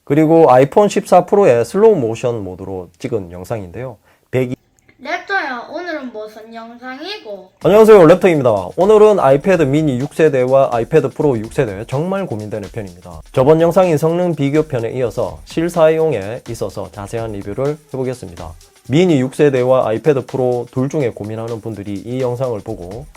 그리고 아이폰 14 프로의 슬로우 모션 모드로 찍은 영상인데요. 랩터야, 오늘은 무슨 영상이고? 안녕하세요, 랩터입니다. 오늘은 아이패드 미니 6세대와 아이패드 프로 6세대 정말 고민되는 편입니다. 저번 영상인 성능 비교편에 이어서 실사용에 있어서 자세한 리뷰를 해보겠습니다. 미니 6세대와 아이패드 프로 둘 중에 고민하는 분들이 이 영상을 보고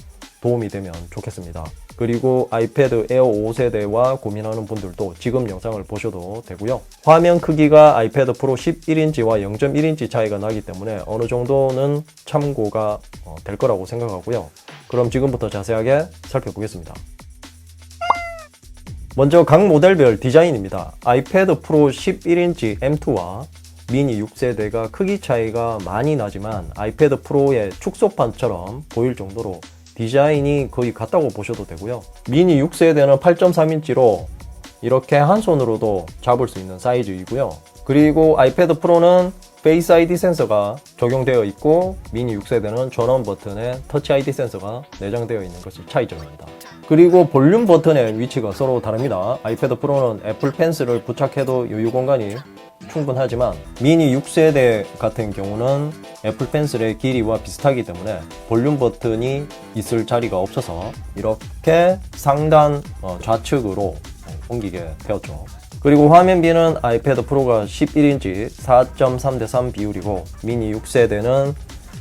도움이 되면 좋겠습니다. 그리고 아이패드 에어 5세대와 고민하는 분들도 지금 영상을 보셔도 되고요. 화면 크기가 아이패드 프로 11인치와 0.1인치 차이가 나기 때문에 어느 정도는 참고가 될 거라고 생각하고요. 그럼 지금부터 자세하게 살펴보겠습니다. 먼저 각 모델별 디자인입니다. 아이패드 프로 11인치 M2와 미니 6세대가 크기 차이가 많이 나지만 아이패드 프로의 축소판처럼 보일 정도로 디자인이 거의 같다고 보셔도 되고요. 미니 6세대는 8.3인치로 이렇게 한 손으로도 잡을 수 있는 사이즈이고요. 그리고 아이패드 프로는 페이스 ID 센서가 적용되어 있고 미니 6세대는 전원 버튼에 터치 ID 센서가 내장되어 있는 것이 차이점입니다. 그리고 볼륨 버튼의 위치가 서로 다릅니다. 아이패드 프로는 애플 펜슬을 부착해도 여유 공간이 충분하지만 미니 6세대 같은 경우는 애플 펜슬의 길이와 비슷하기 때문에 볼륨 버튼이 있을 자리가 없어서 이렇게 상단 좌측으로 옮기게 되었죠. 그리고 화면비는 아이패드 프로가 11인치 4.3:3 비율이고 미니 6세대는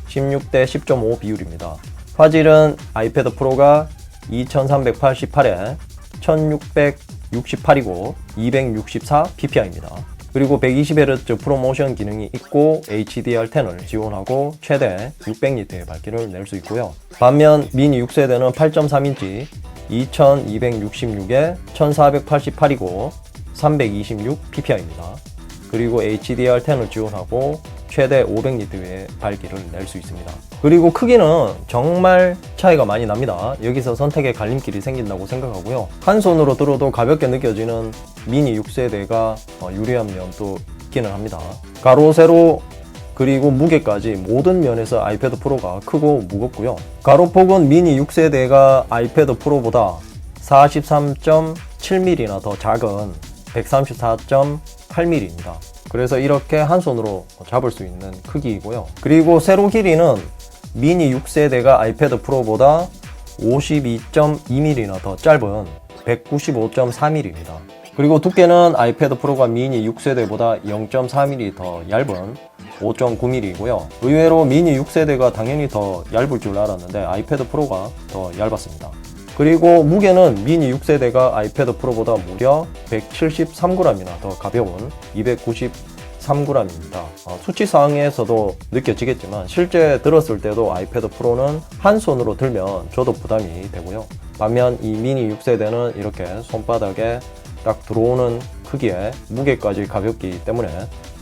16대 10.5 비율입니다. 화질은 아이패드 프로가 2388에 1668이고 264 ppi입니다. 그리고 120Hz 프로모션 기능이 있고 HDR10을 지원하고 최대 600N의 밝기를 낼 수 있고요. 반면 미니 6세대는 8.3인치 2266에 1488이고 326 ppi입니다. 그리고 HDR10을 지원하고 최대 500N의 밝기를 낼 수 있습니다. 그리고 크기는 정말 차이가 많이 납니다. 여기서 선택의 갈림길이 생긴다고 생각하고요. 한 손으로 들어도 가볍게 느껴지는 미니 6세대가 유리한 면도 있기는 합니다. 가로, 세로, 그리고 무게까지 모든 면에서 아이패드 프로가 크고 무겁고요. 가로폭은 미니 6세대가 아이패드 프로보다 43.7mm나 더 작은 134.8mm입니다. 그래서 이렇게 한 손으로 잡을 수 있는 크기이고요. 그리고 세로 길이는 미니 6세대가 아이패드 프로보다 52.2mm나 더 짧은 195.4mm입니다. 그리고 두께는 아이패드 프로가 미니 6세대보다 0.4mm 더 얇은 5.9mm이고요. 의외로 미니 6세대가 당연히 더 얇을 줄 알았는데 아이패드 프로가 더 얇았습니다. 그리고 무게는 미니 6세대가 아이패드 프로보다 무려 173g이나 더 가벼운 293g입니다. 수치상에서도 느껴지겠지만 실제 들었을 때도 아이패드 프로는 한 손으로 들면 저도 부담이 되고요. 반면 이 미니 6세대는 이렇게 손바닥에 딱 들어오는 크기에 무게까지 가볍기 때문에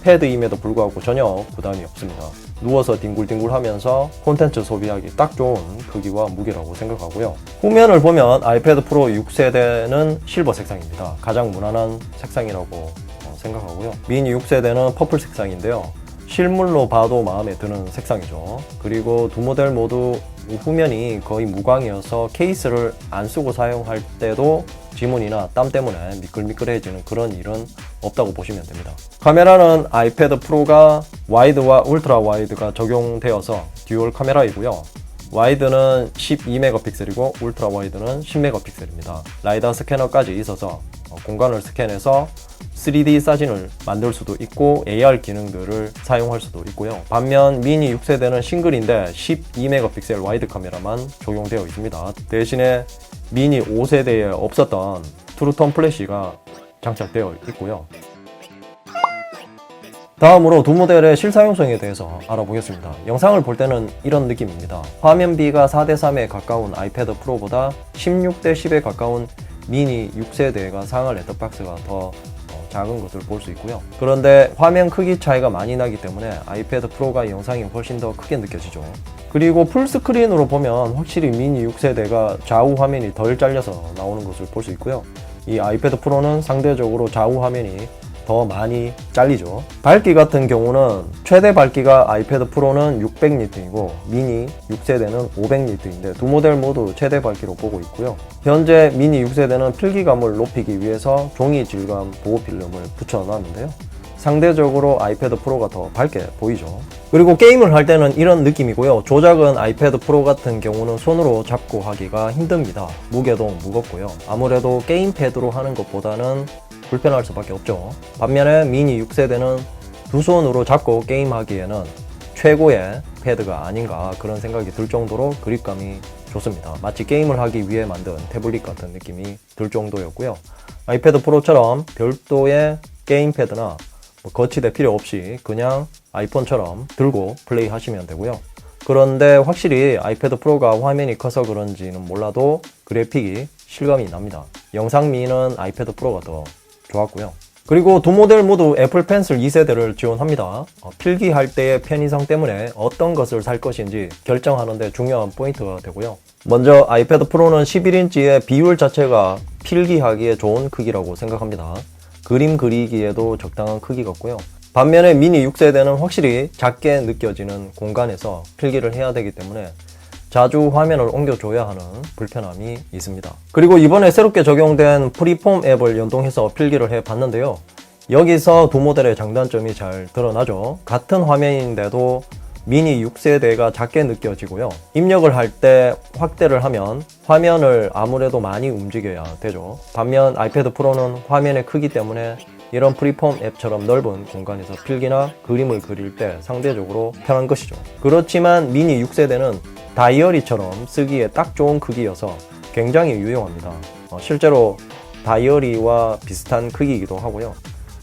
패드임에도 불구하고 전혀 부담이 없습니다. 누워서 뒹굴뒹굴 하면서 콘텐츠 소비하기 딱 좋은 크기와 무게라고 생각하고요. 후면을 보면 아이패드 프로 6세대는 실버 색상입니다. 가장 무난한 색상이라고 생각하고요. 미니 6세대는 퍼플 색상인데요. 실물로 봐도 마음에 드는 색상이죠. 그리고 두 모델 모두 후면이 거의 무광이어서 케이스를 안 쓰고 사용할 때도 지문이나 땀 때문에 미끌미끌해지는 그런 일은 없다고 보시면 됩니다. 카메라는 아이패드 프로가 와이드와 울트라 와이드가 적용되어서 듀얼 카메라이고요. 와이드는 12메가픽셀이고 울트라 와이드는 10메가픽셀입니다. 라이다 스캐너까지 있어서 공간을 스캔해서 3D 사진을 만들 수도 있고 AR 기능들을 사용할 수도 있고요. 반면 미니 6세대는 싱글인데 12메가픽셀 와이드 카메라만 적용되어 있습니다. 대신에 미니 5세대에 없었던 트루톤 플래시가 장착되어 있고요. 다음으로 두 모델의 실사용성에 대해서 알아보겠습니다. 영상을 볼 때는 이런 느낌입니다. 화면비가 4:3에 가까운 아이패드 프로보다 16:10에 가까운 미니 6세대가 상할 렛터박스가 더 작은 것을 볼 수 있고요. 그런데 화면 크기 차이가 많이 나기 때문에 아이패드 프로가 영상이 훨씬 더 크게 느껴지죠. 그리고 풀스크린으로 보면 확실히 미니 6세대가 좌우 화면이 덜 잘려서 나오는 것을 볼 수 있고요. 이 아이패드 프로는 상대적으로 좌우 화면이 더 많이 잘리죠. 밝기 같은 경우는 최대 밝기가 아이패드 프로는 600니트이고 미니 6세대는 500니트인데 두 모델 모두 최대 밝기로 보고 있고요. 현재 미니 6세대는 필기감을 높이기 위해서 종이 질감 보호 필름을 붙여놨는데요. 상대적으로 아이패드 프로가 더 밝게 보이죠. 그리고 게임을 할 때는 이런 느낌이고요. 조작은 아이패드 프로 같은 경우는 손으로 잡고 하기가 힘듭니다. 무게도 무겁고요. 아무래도 게임패드로 하는 것보다는 불편할 수밖에 없죠. 반면에 미니 6세대는 두 손으로 잡고 게임하기에는 최고의 패드가 아닌가 그런 생각이 들 정도로 그립감이 좋습니다. 마치 게임을 하기 위해 만든 태블릿 같은 느낌이 들 정도였고요. 아이패드 프로처럼 별도의 게임패드나 거치대 필요 없이 그냥 아이폰처럼 들고 플레이 하시면 되고요. 그런데 확실히 아이패드 프로가 화면이 커서 그런지는 몰라도 그래픽이 실감이 납니다. 영상미는 아이패드 프로가 더 좋았고요. 그리고 두 모델 모두 애플 펜슬 2세대를 지원합니다. 필기할 때의 편의성 때문에 어떤 것을 살 것인지 결정하는데 중요한 포인트가 되고요. 먼저 아이패드 프로는 11인치의 비율 자체가 필기하기에 좋은 크기라고 생각합니다. 그림 그리기에도 적당한 크기 같고요. 반면에 미니 6세대는 확실히 작게 느껴지는 공간에서 필기를 해야 되기 때문에 자주 화면을 옮겨줘야 하는 불편함이 있습니다. 그리고 이번에 새롭게 적용된 프리폼 앱을 연동해서 필기를 해봤는데요. 여기서 두 모델의 장단점이 잘 드러나죠. 같은 화면인데도 미니 6세대가 작게 느껴지고요. 입력을 할 때 확대를 하면 화면을 아무래도 많이 움직여야 되죠. 반면 아이패드 프로는 화면의 크기 때문에 이런 프리폼 앱처럼 넓은 공간에서 필기나 그림을 그릴 때 상대적으로 편한 것이죠. 그렇지만 미니 6세대는 다이어리처럼 쓰기에 딱 좋은 크기여서 굉장히 유용합니다. 실제로 다이어리와 비슷한 크기이기도 하고요.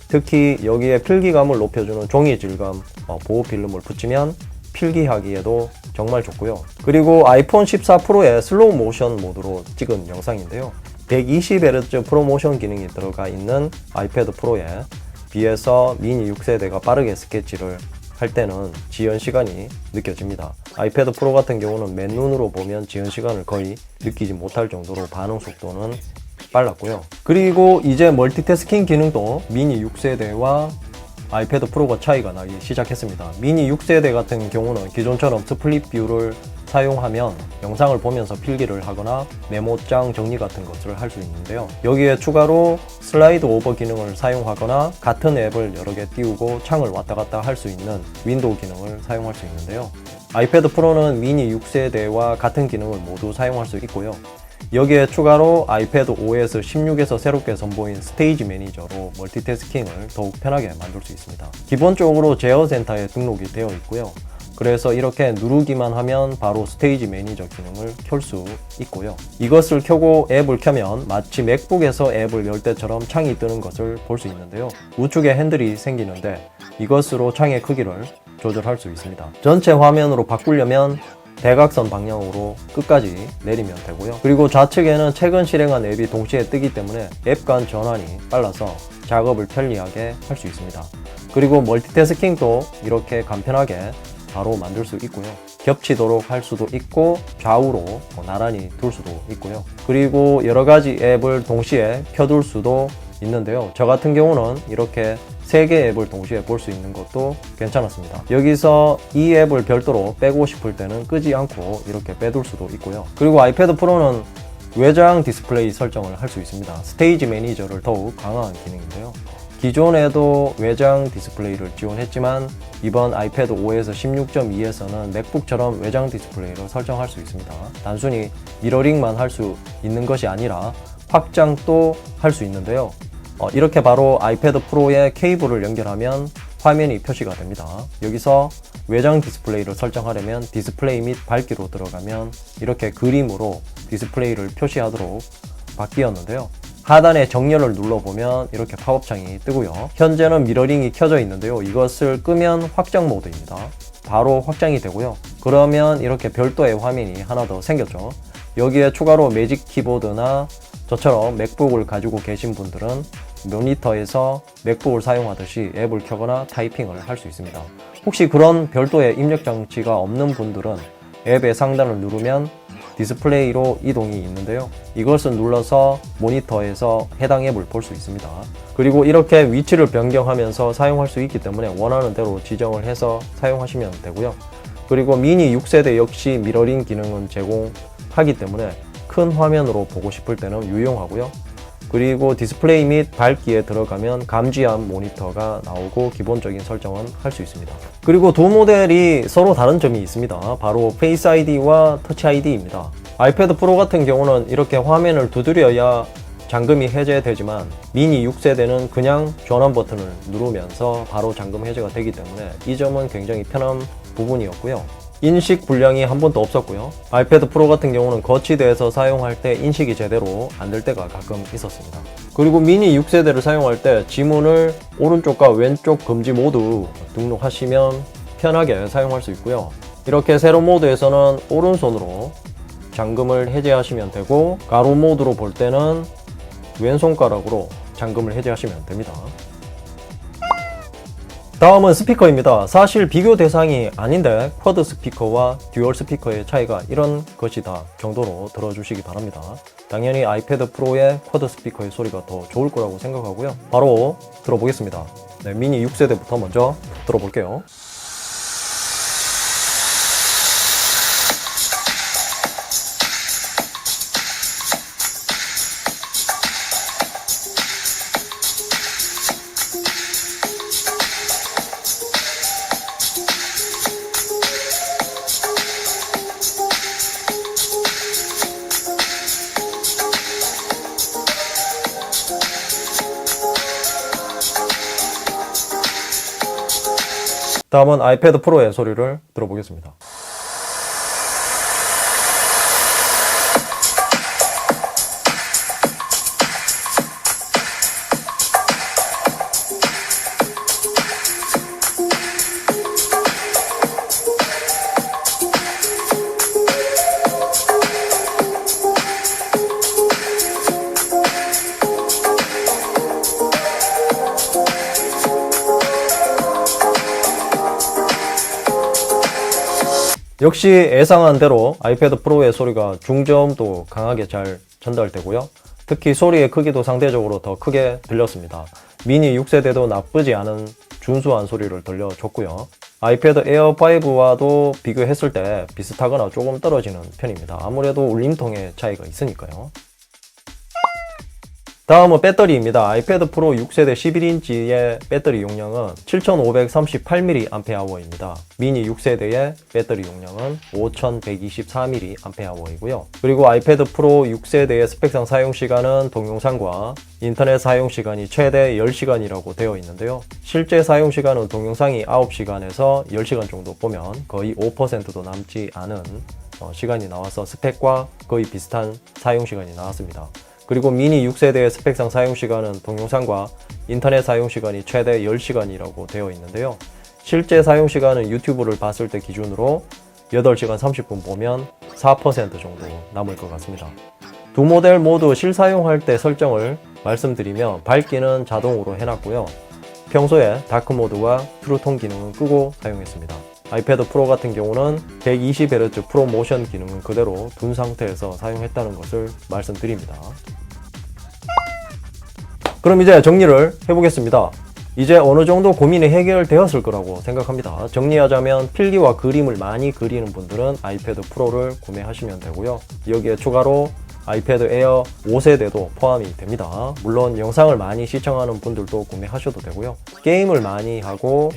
특히 여기에 필기감을 높여주는 종이 질감 보호 필름을 붙이면 필기하기에도 정말 좋고요. 그리고 아이폰 14 프로의 슬로우 모션 모드로 찍은 영상인데요. 120Hz 프로모션 기능이 들어가 있는 아이패드 프로에 비해서 미니 6세대가 빠르게 스케치를 할 때는 지연 시간이 느껴집니다. 아이패드 프로 같은 경우는 맨눈으로 보면 지연 시간을 거의 느끼지 못할 정도로 반응 속도는 빨랐고요. 그리고 이제 멀티태스킹 기능도 미니 6세대와 아이패드 프로가 차이가 나기 시작했습니다. 미니 6세대 같은 경우는 기존처럼 스플릿 뷰를 사용하면 영상을 보면서 필기를 하거나 메모장 정리 같은 것을 할 수 있는데요. 여기에 추가로 슬라이드 오버 기능을 사용하거나 같은 앱을 여러 개 띄우고 창을 왔다 갔다 할 수 있는 윈도우 기능을 사용할 수 있는데요. 아이패드 프로는 미니 6세대와 같은 기능을 모두 사용할 수 있고요. 여기에 추가로 아이패드 OS 16에서 새롭게 선보인 스테이지 매니저로 멀티태스킹을 더욱 편하게 만들 수 있습니다. 기본적으로 제어센터에 등록이 되어 있고요. 그래서 이렇게 누르기만 하면 바로 스테이지 매니저 기능을 켤 수 있고요. 이것을 켜고 앱을 켜면 마치 맥북에서 앱을 열 때처럼 창이 뜨는 것을 볼 수 있는데요. 우측에 핸들이 생기는데 이것으로 창의 크기를 조절할 수 있습니다. 전체 화면으로 바꾸려면 대각선 방향으로 끝까지 내리면 되고요. 그리고 좌측에는 최근 실행한 앱이 동시에 뜨기 때문에 앱 간 전환이 빨라서 작업을 편리하게 할 수 있습니다. 그리고 멀티태스킹도 이렇게 간편하게 바로 만들 수 있고요. 겹치도록 할 수도 있고 좌우로 나란히 둘 수도 있고요. 그리고 여러 가지 앱을 동시에 켜둘 수도 있는데요. 저 같은 경우는 이렇게 3개 앱을 동시에 볼 수 있는 것도 괜찮았습니다. 여기서 이 앱을 별도로 빼고 싶을 때는 끄지 않고 이렇게 빼둘 수도 있고요. 그리고 아이패드 프로는 외장 디스플레이 설정을 할 수 있습니다. 스테이지 매니저를 더욱 강화한 기능인데요. 기존에도 외장 디스플레이를 지원했지만 이번 아이패드 OS 16.2에서는 맥북처럼 외장 디스플레이를 설정할 수 있습니다. 단순히 미러링만 할 수 있는 것이 아니라 확장도 할 수 있는데요. 이렇게 바로 아이패드 프로에 케이블을 연결하면 화면이 표시가 됩니다. 여기서 외장 디스플레이를 설정하려면 디스플레이 및 밝기로 들어가면 이렇게 그림으로 디스플레이를 표시하도록 바뀌었는데요. 하단에 정렬을 눌러보면 이렇게 팝업창이 뜨고요. 현재는 미러링이 켜져 있는데요. 이것을 끄면 확장 모드입니다. 바로 확장이 되고요. 그러면 이렇게 별도의 화면이 하나 더 생겼죠. 여기에 추가로 매직 키보드나 저처럼 맥북을 가지고 계신 분들은 모니터에서 맥북을 사용하듯이 앱을 켜거나 타이핑을 할 수 있습니다. 혹시 그런 별도의 입력 장치가 없는 분들은 앱의 상단을 누르면 디스플레이로 이동이 있는데요. 이것을 눌러서 모니터에서 해당 앱을 볼 수 있습니다. 그리고 이렇게 위치를 변경하면서 사용할 수 있기 때문에 원하는 대로 지정을 해서 사용하시면 되고요. 그리고 미니 6세대 역시 미러링 기능은 제공하기 때문에 큰 화면으로 보고 싶을 때는 유용하고요. 그리고 디스플레이 및 밝기에 들어가면 감지함 모니터가 나오고 기본적인 설정은 할 수 있습니다. 그리고 두 모델이 서로 다른 점이 있습니다. 바로 페이스 아이디와 터치 아이디입니다. 아이패드 프로 같은 경우는 이렇게 화면을 두드려야 잠금이 해제되지만 미니 6세대는 그냥 전원 버튼을 누르면서 바로 잠금 해제가 되기 때문에 이 점은 굉장히 편한 부분이었고요. 인식 불량이 한 번도 없었고요. 아이패드 프로 같은 경우는 거치대에서 사용할 때 인식이 제대로 안 될 때가 가끔 있었습니다. 그리고 미니 6세대를 사용할 때 지문을 오른쪽과 왼쪽 금지 모두 등록하시면 편하게 사용할 수 있고요. 이렇게 세로 모드에서는 오른손으로 잠금을 해제하시면 되고, 가로 모드로 볼 때는 왼손가락으로 잠금을 해제하시면 됩니다. 다음은 스피커입니다. 사실 비교 대상이 아닌데 쿼드 스피커와 듀얼 스피커의 차이가 이런 것이다 정도로 들어주시기 바랍니다. 당연히 아이패드 프로의 쿼드 스피커의 소리가 더 좋을 거라고 생각하고요. 바로 들어보겠습니다. 네, 미니 6세대부터 먼저 들어볼게요. 다음은 아이패드 프로의 소리를 들어보겠습니다. 역시 예상한 대로 아이패드 프로의 소리가 중저음도 강하게 잘 전달되고요. 특히 소리의 크기도 상대적으로 더 크게 들렸습니다. 미니 6세대도 나쁘지 않은 준수한 소리를 들려줬고요. 아이패드 에어 5와도 비교했을 때 비슷하거나 조금 떨어지는 편입니다. 아무래도 울림통의 차이가 있으니까요. 다음은 배터리입니다. 아이패드 프로 6세대 11인치의 배터리 용량은 7538mAh입니다. 미니 6세대의 배터리 용량은 5124mAh이고요. 그리고 아이패드 프로 6세대의 스펙상 사용시간은 동영상과 인터넷 사용시간이 최대 10시간이라고 되어 있는데요. 실제 사용시간은 동영상이 9시간에서 10시간 정도 보면 거의 5%도 남지 않은 시간이 나와서 스펙과 거의 비슷한 사용시간이 나왔습니다. 그리고 미니 6세대의 스펙상 사용시간은 동영상과 인터넷 사용시간이 최대 10시간이라고 되어 있는데요. 실제 사용시간은 유튜브를 봤을 때 기준으로 8시간 30분 보면 4% 정도 남을 것 같습니다. 두 모델 모두 실사용할 때 설정을 말씀드리면 밝기는 자동으로 해놨고요. 평소에 다크모드와 트루톤 기능은 끄고 사용했습니다. 아이패드 프로 같은 경우는 120Hz 프로모션 기능은 그대로 둔 상태에서 사용했다는 것을 말씀드립니다. 그럼 이제 정리를 해보겠습니다. 이제 어느 정도 고민이 해결되었을 거라고 생각합니다. 정리하자면 필기와 그림을 많이 그리는 분들은 아이패드 프로를 구매하시면 되고요. 여기에 추가로 아이패드 에어 5세대도 포함이 됩니다. 물론 영상을 많이 시청하는 분들도 구매하셔도 되고요. 게임을 많이 하고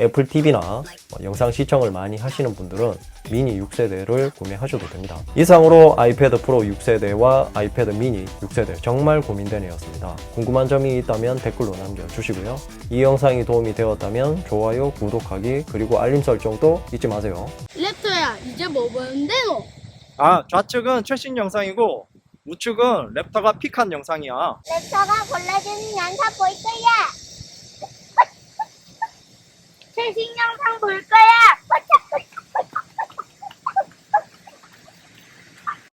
애플 TV나 영상 시청을 많이 하시는 분들은 미니 6세대를 구매하셔도 됩니다. 이상으로 아이패드 프로 6세대와 아이패드 미니 6세대 정말 고민되네였습니다. 궁금한 점이 있다면 댓글로 남겨주시고요. 이 영상이 도움이 되었다면 좋아요, 구독하기, 그리고 알림 설정도 잊지 마세요. 랩터야, 이제 뭐 보는데 너? 좌측은 최신 영상이고 우측은 랩터가 픽한 영상이야. 랩터가 골라주는 영상 볼 거야. 최신 영상 볼 거야.